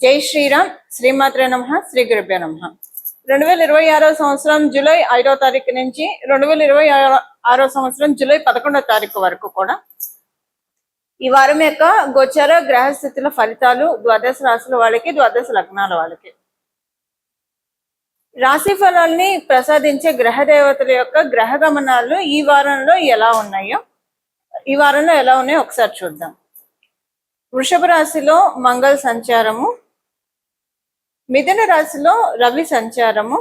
జై శ్రీరామ్. శ్రీమాత్రే నమః. శ్రీ గురుభ్యో నమః. 2026 సంవత్సరం జూలై 5వ తారీఖు నుంచి 2026 సంవత్సరం జూలై 11వ తారీఖు వరకు కూడా ఈ వారం యొక్క గోచర గ్రహస్థితుల ఫలితాలు ద్వాదశ రాశుల వాళ్ళకి, ద్వాదశ లగ్నాల వాళ్ళకి. రాశి ఫలాల్ని ప్రసాదించే గ్రహ దేవతల యొక్క గ్రహ గమనాలు ఈ వారంలో ఎలా ఉన్నాయో ఒకసారి చూద్దాం. వృషభ రాశిలో మంగళ సంచారము, మిథున రాశిలో రవి సంచారము,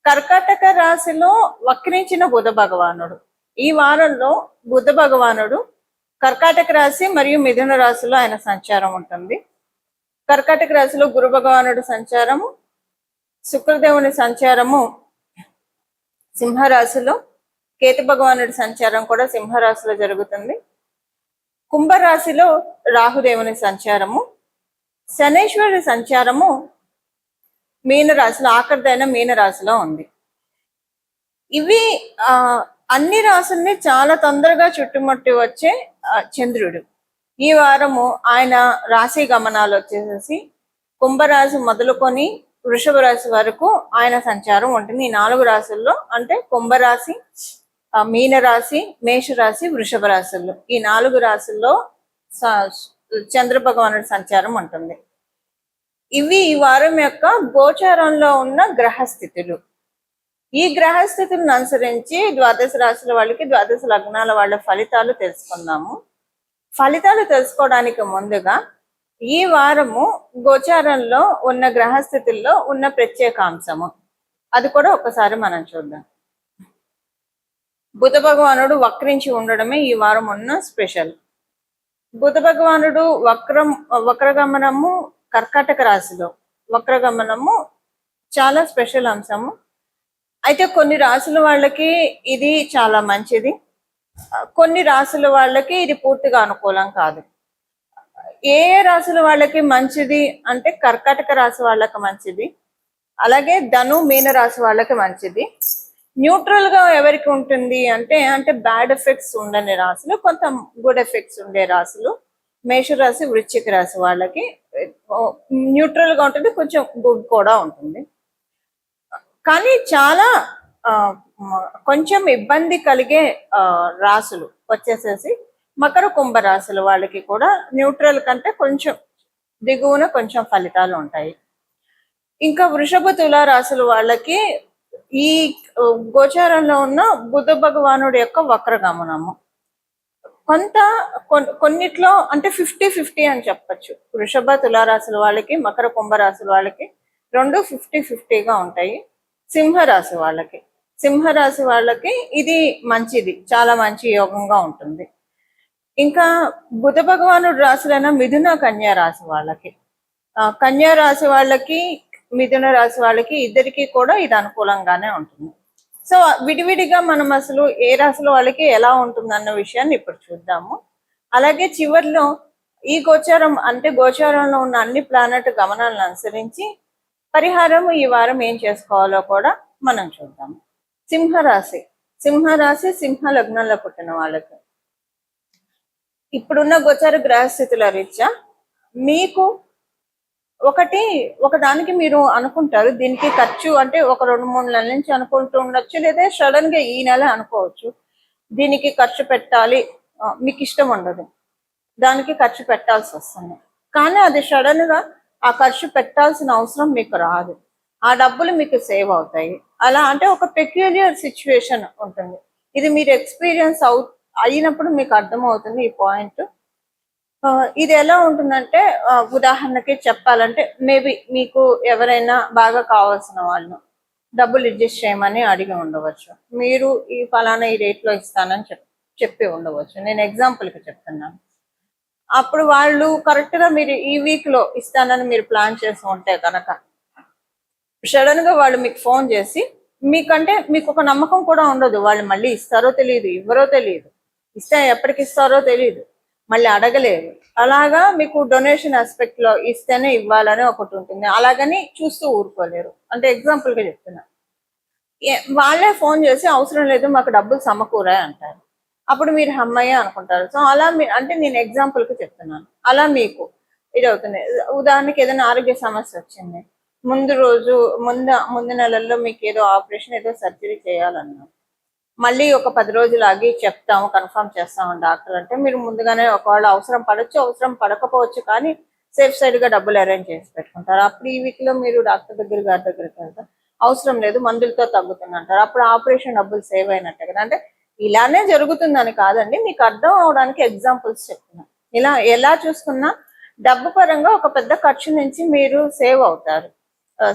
కర్కాటక రాశిలో వక్రించిన బుధ భగవానుడు. ఈ వారంలో బుధ భగవానుడు కర్కాటక రాశి మరియు మిథున రాశిలో ఆయన సంచారం ఉంటుంది. కర్కాటక రాశిలో గురు భగవానుడు సంచారము, శుక్రదేవుని సంచారము సింహరాశిలో, కేతు భగవానుడి సంచారం కూడా సింహరాశిలో జరుగుతుంది. కుంభరాశిలో రాహుదేవుని సంచారము, శనేశ్వరుడి సంచారము మీనరాశిలో, ఆఖరిదైన మీనరాశిలో ఉంది. ఇవి అన్ని రాశుల్ని చాలా తొందరగా చుట్టుముట్టి వచ్చే చంద్రుడు. ఈ వారము ఆయన రాశి గమనాలు వచ్చేసేసి కుంభరాశి మొదలుకొని వృషభ రాశి వరకు ఆయన సంచారం ఉంటుంది. ఈ 4 రాశుల్లో, అంటే కుంభరాశి, మీనరాశి, మేషరాశి, వృషభ రాశుల్లో, ఈ 4 రాశుల్లో చంద్ర భగవానుడి సంచారం ఉంటుంది. ఇవి ఈ వారం యొక్క గోచారంలో ఉన్న గ్రహస్థితులు. ఈ గ్రహస్థితులను అనుసరించి ద్వాదశ రాశుల వాళ్ళకి, ద్వాదశ లగ్నాల వాళ్ళ ఫలితాలు తెలుసుకుందాము. ఫలితాలు తెలుసుకోవడానికి ముందుగా ఈ వారము గోచారంలో ఉన్న గ్రహస్థితుల్లో ఉన్న ప్రత్యేకాంశము అది కూడా ఒకసారి మనం చూద్దాం. బుధ భగవానుడు వక్రించి ఉండడమే ఈ వారం ఉన్న స్పెషల్. బుధ భగవానుడు వక్రగమనము కర్కాటక రాశిలో వక్రగమనము చాలా స్పెషల్ అంశము. అయితే కొన్ని రాశుల వాళ్ళకి ఇది చాలా మంచిది, కొన్ని రాశుల వాళ్ళకి ఇది పూర్తిగా అనుకూలం కాదు. ఏ రాశుల వాళ్ళకి మంచిది అంటే కర్కాటక రాశి వాళ్ళకి మంచిది, అలాగే ధను మీన రాశి వాళ్ళకి మంచిది. న్యూట్రల్ గా ఎవరికి ఉంటుంది అంటే బ్యాడ్ ఎఫెక్ట్స్ ఉండని రాశులు, కొంత గుడ్ ఎఫెక్ట్స్ ఉండే రాశులు మేషరాశి, వృశ్చిక రాశి వాళ్ళకి న్యూట్రల్ గా ఉంటుంది, కొంచెం గుడ్ కూడా ఉంటుంది. కానీ చాలా కొంచెం ఇబ్బంది కలిగే రాశులు వచ్చేసేసి మకర కుంభ రాశుల వాళ్ళకి కూడా న్యూట్రల్ కంటే కొంచెం దిగువన కొంచెం ఫలితాలు ఉంటాయి. ఇంకా వృషభ తుల రాశుల వాళ్ళకి ఈ గోచారంలో ఉన్న బుధ భగవానుడి యొక్క వక్రగమనము కొన్నిట్లో అంటే 50-50 అని చెప్పచ్చు. వృషభ తులారాశుల వాళ్ళకి, మకర కుంభరాశుల వాళ్ళకి రెండు 50-50గా ఉంటాయి. సింహరాశి వాళ్ళకి ఇది మంచిది, చాలా మంచి యోగంగా ఉంటుంది. ఇంకా బుధ భగవానుడు రాశులైన మిథున కన్యా రాశి వాళ్ళకి, కన్యా రాశి వాళ్ళకి, మిథున రాశి వాళ్ళకి ఇద్దరికి కూడా ఇది అనుకూలంగానే ఉంటుంది. సో విడివిడిగా మనం అసలు ఏ రాశుల వాళ్ళకి ఎలా ఉంటుంది అన్న విషయాన్ని ఇప్పుడు చూద్దాము. అలాగే చివరిలో ఈ గోచారంలో ఉన్న అన్ని ప్లానెట్ గమనాలను అనుసరించి పరిహారం ఈ వారం ఏం చేసుకోవాలో కూడా మనం చూద్దాము. సింహరాశి సింహ లగ్నంలో పుట్టిన వాళ్ళకి ఇప్పుడున్న గోచార గ్రహస్థితుల రీత్యా మీకు ఒకదానికి మీరు అనుకుంటారు, దీనికి ఖర్చు అంటే ఒక 2-3 నెలల నుంచి అనుకుంటూ ఉండొచ్చు, లేదా సడన్ గా ఈ నెల అనుకోవచ్చు దీనికి ఖర్చు పెట్టాలి. మీకు ఇష్టం ఉండదు, దానికి ఖర్చు పెట్టాల్సి వస్తుంది. కానీ అది సడన్ గా ఆ ఖర్చు పెట్టాల్సిన అవసరం మీకు రాదు, ఆ డబ్బులు మీకు సేవ్ అవుతాయి. అలా అంటే ఒక పెక్యులియర్ సిచ్యువేషన్ ఉంటుంది. ఇది మీరు ఎక్స్పీరియన్స్ అయినప్పుడు మీకు అర్థమవుతుంది ఈ పాయింట్. ఇది ఎలా ఉంటుందంటే, ఉదాహరణకి చెప్పాలంటే మేబీ మీకు ఎవరైనా బాగా కావాల్సిన వాళ్ళు డబ్బులు అడ్జస్ట్ చేయమని అడిగి ఉండవచ్చు. మీరు ఈ ఫలానా ఈ రేట్లో ఇస్తానని చెప్పి ఉండవచ్చు. నేను ఎగ్జాంపుల్కి చెప్తున్నాను. అప్పుడు వాళ్ళు కరెక్ట్గా మీరు ఈ వీక్లో ఇస్తానని మీరు ప్లాన్ చేసి ఉంటే కనుక సడన్ గా వాళ్ళు మీకు ఫోన్ చేసి, మీకు ఒక నమ్మకం కూడా ఉండదు, వాళ్ళు మళ్ళీ ఇస్తారో తెలియదు, ఇవ్వరో తెలియదు, ఇస్తే ఎప్పటికి ఇస్తారో తెలియదు, మళ్ళీ అడగలేరు. అలాగా మీకు డొనేషన్ ఆస్పెక్ట్ లో ఇస్తేనే ఇవ్వాలని ఒకటి ఉంటుంది. అలాగని చూస్తూ ఊరుకోలేరు. అంటే ఎగ్జాంపుల్ గా చెప్తున్నా, వాళ్ళే ఫోన్ చేసి అవసరం లేదు మాకు డబ్బులు సమకూరే అంటారు. అప్పుడు మీరు అమ్మయ్య అనుకుంటారు. సో అలా అంటే నేను ఎగ్జాంపుల్ కి చెప్తున్నాను. అలా మీకు ఇది అవుతుంది. ఉదాహరణకి ఏదైనా ఆరోగ్య సమస్య వచ్చింది, ముందు రోజు ముందు నెలల్లో మీకు ఏదో ఆపరేషన్ ఏదో సర్జరీ చేయాలన్నా మళ్ళీ ఒక 10 రోజులు ఆగి చెప్తాము, కన్ఫర్మ్ చేస్తాము డాక్టర్ అంటే మీరు ముందుగానే ఒకవేళ అవసరం పడవచ్చు, అవసరం పడకపోవచ్చు, కానీ సేఫ్ సైడ్ గా డబ్బులు అరేంజ్ చేసి పెట్టుకుంటారు. అప్పుడు ఈ వీక్ లో మీరు డాక్టర్ గారి దగ్గరికి వెళ్తారు, అవసరం లేదు మందులతో తగ్గుతుంది అంటారు, అప్పుడు ఆపరేషన్ డబ్బులు సేవ్ అయినట్టే కదా. అంటే ఇలానే జరుగుతుందని కాదండి, మీకు అర్థం అవడానికి ఎగ్జాంపుల్స్ చెప్తున్నా. ఇలా ఎలా చూసుకున్నా డబ్బు పరంగా ఒక పెద్ద ఖర్చు నుంచి మీరు సేవ్ అవుతారు.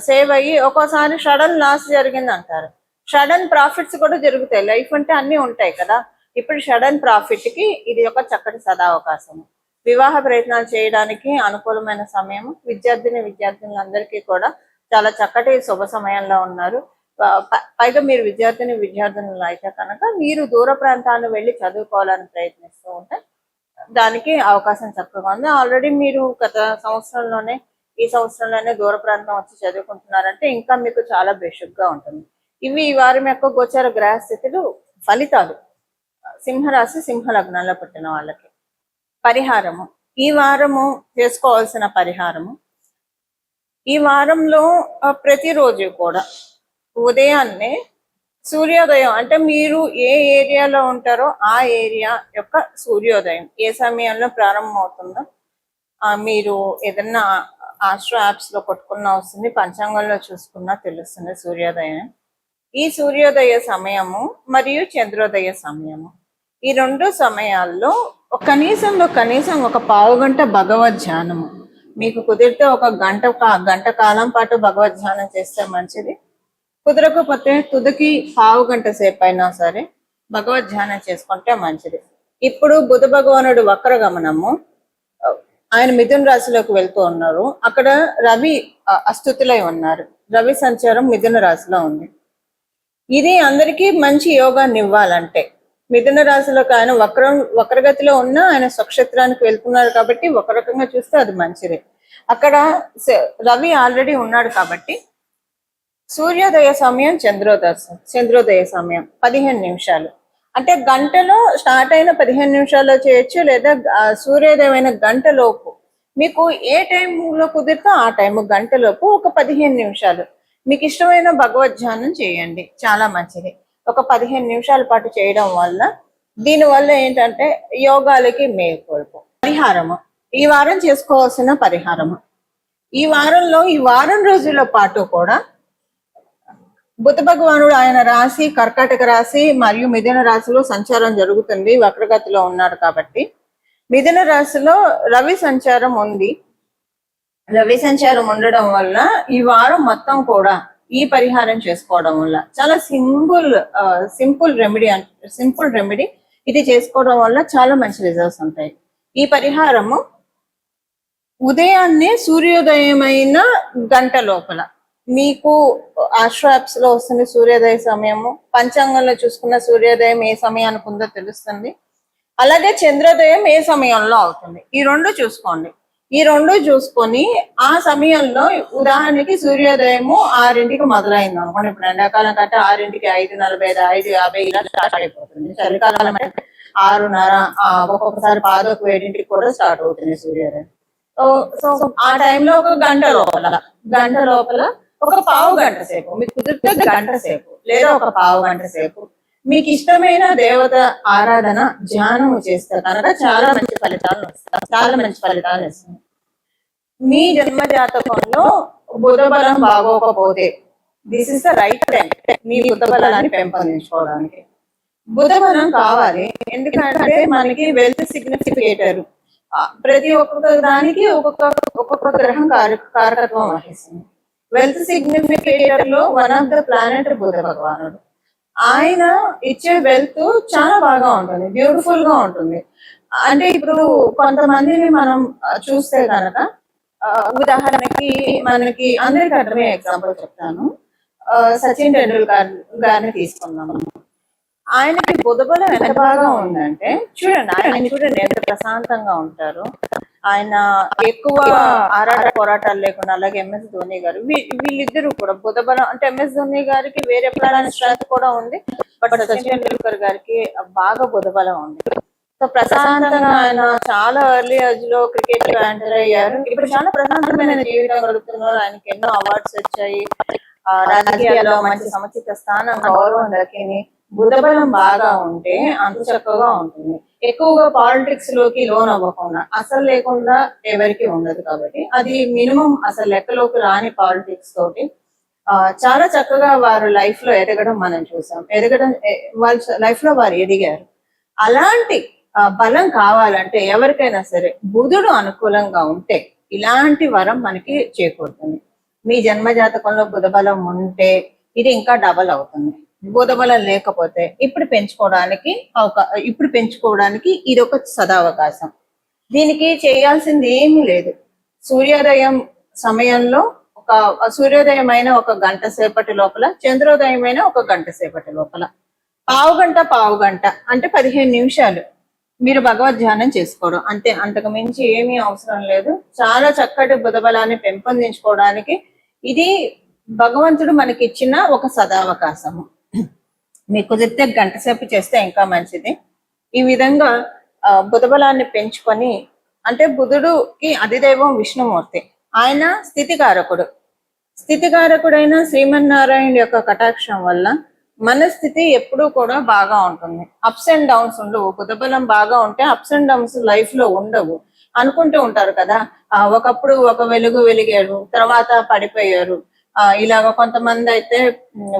సేవ్ అయ్యి ఒక్కోసారి సడన్ లాస్ జరిగింది అంటారు, సడన్ ప్రాఫిట్స్ కూడా జరుగుతాయి. లైఫ్ అంటే అన్ని ఉంటాయి కదా. ఇప్పుడు సడన్ ప్రాఫిట్ కి ఇది ఒక చక్కటి సదావకాశం. వివాహ ప్రయత్నాలు చేయడానికి అనుకూలమైన సమయం. విద్యార్థులందరికీ కూడా చాలా చక్కటి శుభ సమయంలో ఉన్నారు. పైగా మీరు విద్యార్థులు అయితే కనుక మీరు దూర ప్రాంతాలను వెళ్ళి చదువుకోవాలని ప్రయత్నిస్తూ ఉంటే దానికి అవకాశం చక్కగా ఉంది. ఆల్రెడీ మీరు గత సంవత్సరంలోనే ఈ సంవత్సరంలోనే దూర ప్రాంతం వచ్చి చదువుకుంటున్నారంటే ఇంకా మీకు చాలా బేషుగ్గా ఉంటుంది. ఇవి ఈ వారం యొక్క గోచార గ్రహ స్థితులు ఫలితాలు. సింహరాశి సింహ లగ్నంలో పుట్టిన వాళ్ళకి పరిహారము, ఈ వారము చేసుకోవాల్సిన పరిహారము, ఈ వారంలో ప్రతిరోజు కూడా ఉదయాన్నే సూర్యోదయం అంటే మీరు ఏ ఏరియాలో ఉంటారో ఆ ఏరియా యొక్క సూర్యోదయం ఏ సమయంలో ప్రారంభం అవుతుందో మీరు ఏదన్నా ఆస్ట్రో యాప్స్ లో కొట్టుకున్నా వస్తుంది, పంచాంగంలో చూసుకున్నా తెలుస్తుంది సూర్యోదయం. ఈ సూర్యోదయ సమయము మరియు చంద్రోదయ సమయము, ఈ రెండు సమయాల్లో కనీసం ఒక పావు గంట భగవద్ ధ్యానము మీకు కుదిరితే ఒక గంట కాలం పాటు భగవద్ ధ్యానం చేస్తే మంచిది. కుదరకపోతే తుదికి పావు గంట సేపు అయినా సరే భగవద్ ధ్యానం చేసుకుంటే మంచిది. ఇప్పుడు బుధ భగవానుడు వక్ర గమనము, ఆయన మిథున రాశిలోకి వెళ్తూ ఉన్నారు. అక్కడ రవి అస్థుతులై ఉన్నారు, రవి సంచారం మిథున రాశిలో ఉంది. ఇది అందరికీ మంచి యోగాన్ని ఇవ్వాలంటే మిథున రాశిలోకి ఆయన వక్రగతిలో ఉన్న ఆయన స్వక్షేత్రానికి వెళ్తున్నారు కాబట్టి ఒక రకంగా చూస్తే అది మంచిది. అక్కడ రవి ఆల్రెడీ ఉన్నాడు కాబట్టి సూర్యోదయ సమయం చంద్రోదయ సమయం 15 నిమిషాలు అంటే గంటలో స్టార్ట్ అయిన 15 నిమిషాల్లో చేయొచ్చు, లేదా సూర్యోదయం అయిన గంటలోపు మీకు ఏ టైంలో కుదిరితే ఆ టైం గంటలోపు ఒక 15 నిమిషాలు మీకు ఇష్టమైన భగవద్ ధ్యానం చేయండి, చాలా మంచిది. ఒక 15 నిమిషాల పాటు చేయడం వల్ల దీనివల్ల ఏంటంటే యోగాలకి మేల్కొల్పు. పరిహారము, ఈ వారం చేసుకోవాల్సిన పరిహారము, ఈ వారం రోజుల పాటు కూడా బుధ భగవానుడు ఆయన రాశి కర్కాటక రాశి మరియు మిథున రాశిలో సంచారం జరుగుతుంది, వక్రగతిలో ఉన్నాడు కాబట్టి. మిథున రాశిలో రవి సంచారం ఉంది, రవి సంచారం ఉండడం వల్ల ఈ వారం మొత్తం కూడా ఈ పరిహారం చేసుకోవడం వల్ల చాలా సింపుల్ రెమెడీ ఇది చేసుకోవడం వల్ల చాలా మంచి రిజల్ట్స్ ఉంటాయి. ఈ పరిహారము ఉదయాన్నే సూర్యోదయమైన గంట లోపల మీకు ఆస్ట్రో యాప్స్ లో వస్తుంది సూర్యోదయ సమయము, పంచాంగంలో చూసుకున్న సూర్యోదయం ఏ సమయానికి ఉందో తెలుస్తుంది, అలాగే చంద్రోదయం ఏ సమయంలో అవుతుంది. ఈ రెండు చూసుకోండి. ఈ రెండు చూసుకొని ఆ సమయంలో ఉదాహరణకి సూర్యోదయము 6ంటికి మొదలైంది అనుకోండి, ఇప్పుడు ఎండాకాలం కంటే 6ంటికి 5:45 5:50 ఇలా స్టార్ట్ అయిపోతుంది. చలికాలం అంటే 6:30 ఒక్కొక్కసారి 7ంటికి కూడా స్టార్ట్ అవుతుంది సూర్యోదయం. సో ఆ టైంలో ఒక గంట లోపల ఒక పావు గంట సేపు మీకు కుదిరితే గంట సేపు లేదా ఒక పావు గంట సేపు మీకు ఇష్టమైన దేవత ఆరాధన ధ్యానము చేస్తే కనుక చాలా మంచి ఫలితాలు ఇస్తుంది. మీ జన్మ జాతకంలో బుధ బలం బాగోకపోతే this is the right time మీ బుధ బలాన్ని పెంపొందించుకోవడానికి. బుధ బలం కావాలి, ఎందుకంటే మనకి వెల్త్ సిగ్నిఫికేటర్ ప్రతి ఒక్కొక్క దానికి ఒక్కొక్క గ్రహం కారకత్వం వహిస్తుంది. వెల్త్ సిగ్నిఫికేటర్ లో వన్ ఆఫ్ ద ప్లానెట్ బుధ భగవానుడు. ఆయన ఇచ్చే వెల్త్ చాలా బాగా ఉంటుంది, బ్యూటిఫుల్ గా ఉంటుంది. అంటే ఇప్పుడు కొంతమందిని మనం చూస్తే కనుక ఉదాహరణకి మనకి అందరికి అర్థమయ్యే ఎగ్జాంపుల్ చెప్తాను. సచిన్ టెండూల్కర్ గారిని తీసుకున్నాము. ఆయనకి బుధ బలం ఎంత బాగా ఉందంటే చూడండి ఎంత ప్రశాంతంగా ఉంటారు. ఆయన ఎక్కువ ఆరాట పోరాటాలు లేకుండా, అలాగే ఎంఎస్ ధోని గారు వీళ్ళిద్దరూ కూడా బుధ బలం అంటే ఎంఎస్ ధోని గారికి వేరే ప్లాన్ స్ట్రెంత్ కూడా ఉంది, బట్ సచిన్ టెండూల్కర్ గారికి బాగా బుధ బలం ఉంది. సో ప్రశాంతంగా ఆయన చాలా ఎర్లీ ఏజ్ లో క్రికెట్ లో ఎంటర్ అయ్యారు. ఇప్పుడు చాలా ప్రశాంతమైన జీవితం గడుపుతున్నారు. ఆయనకి ఎన్నో అవార్డ్స్ వచ్చాయి. రాజకీయాల్లో మంచి సముచిత స్థానం, గౌరవం దక్కింది. బుధబలం బాగా ఉంటే అంత చక్కగా ఉంటుంది. ఎక్కువగా పాలిటిక్స్ లోకి లోన్ అవ్వకుండా, అసలు లేకుండా ఎవరికి ఉండదు. కాబట్టి అది మినిమం అసలు లెక్కలోకి రాని పాలిటిక్స్ తోటి చాలా చక్కగా వారు లైఫ్ లో ఎదగడం మనం చూసాం. వాళ్ళ లైఫ్ లో వారు ఎదిగారు. అలాంటి బలం కావాలంటే ఎవరికైనా సరే బుధుడు అనుకూలంగా ఉంటే ఇలాంటి వరం మనకి చేకూరుతుంది. మీ జన్మ జాతకంలో బుధ బలం ఉంటే ఇది ఇంకా డబల్ అవుతుంది. బుధ బలం లేకపోతే ఇప్పుడు పెంచుకోవడానికి ఇది ఒక సదావకాశం. దీనికి చేయాల్సింది ఏమీ లేదు. సూర్యోదయం సమయంలో సూర్యోదయం అయిన 1 గంట సేపటి లోపల, చంద్రోదయం అయిన 1 గంట సేపటి లోపల పావు గంట అంటే 15 నిమిషాలు మీరు భగవద్ ధ్యానం చేసుకోవడం అంతే. అంతకు మించి ఏమీ అవసరం లేదు. చాలా చక్కటి బుధ బలాన్ని పెంపొందించుకోవడానికి ఇది భగవంతుడు మనకి ఇచ్చిన ఒక సదావకాశము. మీకు కుదిరితే గంట సేపు చేస్తే ఇంకా మంచిది. ఈ విధంగా బుధ బలాన్ని పెంచుకొని, అంటే బుధుడుకి అధిదైవం విష్ణుమూర్తి, ఆయన స్థితికారకుడైన శ్రీమన్నారాయణ యొక్క కటాక్షం వల్ల మన స్థితి ఎప్పుడూ కూడా బాగా ఉంటుంది. అప్స్ అండ్ డౌన్స్ ఉండవు. బుధబలం బాగా ఉంటే అప్స్ అండ్ డౌన్స్ లైఫ్ లో ఉండవు. అనుకుంటూ ఉంటారు కదా, ఒకప్పుడు ఒక వెలుగు వెలిగారు, తర్వాత పడిపోయారు. ఇలాగ కొంతమంది అయితే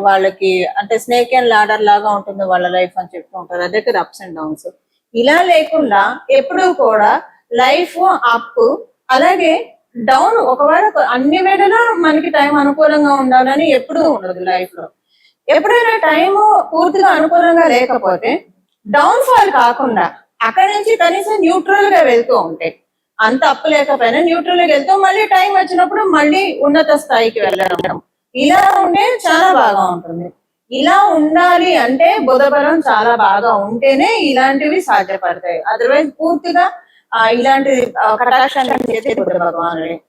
వాళ్ళకి అంటే స్నేక్ అండ్ లాడర్ లాగా ఉంటుంది వాళ్ళ లైఫ్ అని చెప్తూ ఉంటారు. అదే కదా అప్స్ అండ్ డౌన్స్. ఇలా లేకుండా ఎప్పుడూ కూడా లైఫ్ అప్ అలాగే డౌన్. ఒకవేళ అన్ని వేళలా మనకి టైం అనుకూలంగా ఉండాలని ఎప్పుడూ ఉండదు లైఫ్ లో. ఎప్పుడైనా టైం పూర్తిగా అనుకూలంగా లేకపోతే డౌన్ ఫాల్ కాకుండా అక్కడి నుంచి కనీసం న్యూట్రల్ గా వెళ్తూ ఉంటే, అంత అప్పు లేకపోయినా న్యూట్రల్ గా వెళ్తూ మళ్ళీ టైం వచ్చినప్పుడు మళ్ళీ ఉన్నత స్థాయికి వెళ్ళడం, ఇలా ఉంటే చాలా బాగా ఉంటుంది. ఇలా ఉండాలి అంటే బుధబలం చాలా బాగా ఉంటేనే ఇలాంటివి సాధ్యపడతాయి. అదర్వైజ్ పూర్తిగా ఇలాంటి కటాక్షాన్ని చేసే బుధ భగవానుడే.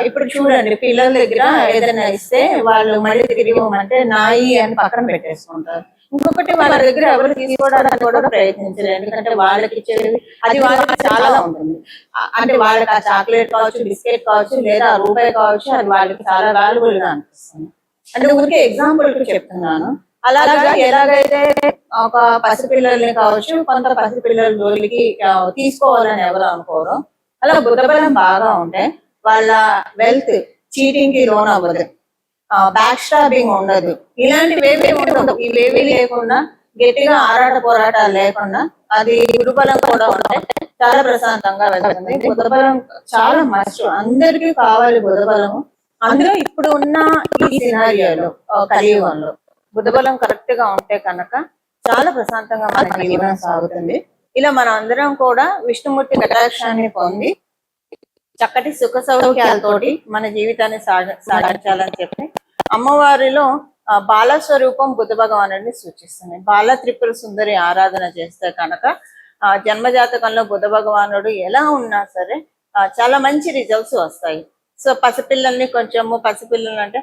ఇప్పుడు చూడండి, పిల్లల దగ్గర ఏదైనా ఇస్తే వాళ్ళు మళ్ళీ తిరిగి ఇవ్వమంటే నాయి అని పక్కన పెట్టేసుకుంటారు. ఇంకొకటి వాళ్ళ దగ్గర ఎవరు తీసుకోవడానికి కూడా ప్రయత్నించరు. ఎందుకంటే వాళ్ళకి ఇచ్చేది అది వాళ్ళకి చాలా ఉంటుంది. అంటే వాళ్ళకి ఆ చాక్లెట్ కావచ్చు, బిస్కెట్ కావచ్చు, లేదా రూపాయి కావచ్చు, అది వాళ్ళకి చాలా వాల్యుబుల్ గా అనిపిస్తుంది. అంటే ఊరికే ఎగ్జాంపుల్ కి చెప్తున్నాను. అలాగా ఎలాగైతే ఒక పసిపిల్లల్ని కావచ్చు, కొంత పసిపిల్లల జోలికి తీసుకోవాలని ఎవరు అనుకోరు, అలా బుధబలం బాగా ఉంటే వాళ్ళ వెల్త్ చీటింగ్ కి లోన్ అవ్వదు, బ్యాక్ స్టాబింగ్ ఉండదు, ఇలాంటివేవి ఉండదు. ఇవేవి లేకుండా గట్టిగా ఆరాట పోరాటాలు లేకుండా అది గురుబలం కూడా ఉంటే చాలా ప్రశాంతంగా వెళ్తుంది. బుధబలం చాలా మస్ట్, అందరికీ కావాలి బుధబలము. అందులో ఇప్పుడు ఉన్న ఈ సినారియోలో కలియుగంలో బుధబలం కరెక్ట్ గా ఉంటే కనుక చాలా ప్రశాంతంగా మన జీవనం సాగుతుంది. ఇలా మనం అందరం కూడా విష్ణుమూర్తి కటాక్షాన్ని పొంది చక్కటి సుఖ సౌఖ్యాలతోటి మన జీవితాన్ని సాగించాలని చెప్పి అమ్మవారిలో బాలస్వరూపం బుధ భగవానుడిని సూచిస్తుంది. బాల త్రిపుర సుందరి ఆరాధన చేస్తే కనుక జన్మజాతకంలో బుధ భగవానుడు ఎలా ఉన్నా సరే చాలా మంచి రిజల్ట్స్ వస్తాయి. సో పసిపిల్లలు అంటే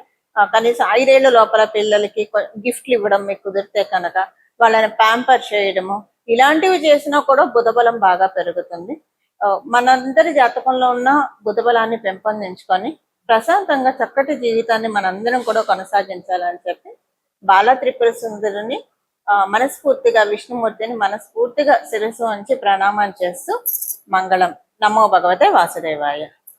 కనీసం 5 ఏళ్ల లోపల పిల్లలకి గిఫ్ట్లు ఇవ్వడం మీకు కుదిరితే కనుక వాళ్ళని ప్యాంపర్ చేయడము, ఇలాంటివి చేసినా కూడా బుధబలం బాగా పెరుగుతుంది. మనందరి జాతకంలో ఉన్న బుధబలాన్ని పెంపొందించుకొని ప్రశాంతంగా చక్కటి జీవితాన్ని మనందరం కూడా కొనసాగించాలని చెప్పి బాల త్రిపుర సుందరిని మనస్ఫూర్తిగా విష్ణుమూర్తిని మనస్ఫూర్తిగా శిరస్సు వంచి ప్రణామం చేస్తూ మంగళం. నమో భగవతే వాసుదేవాయ.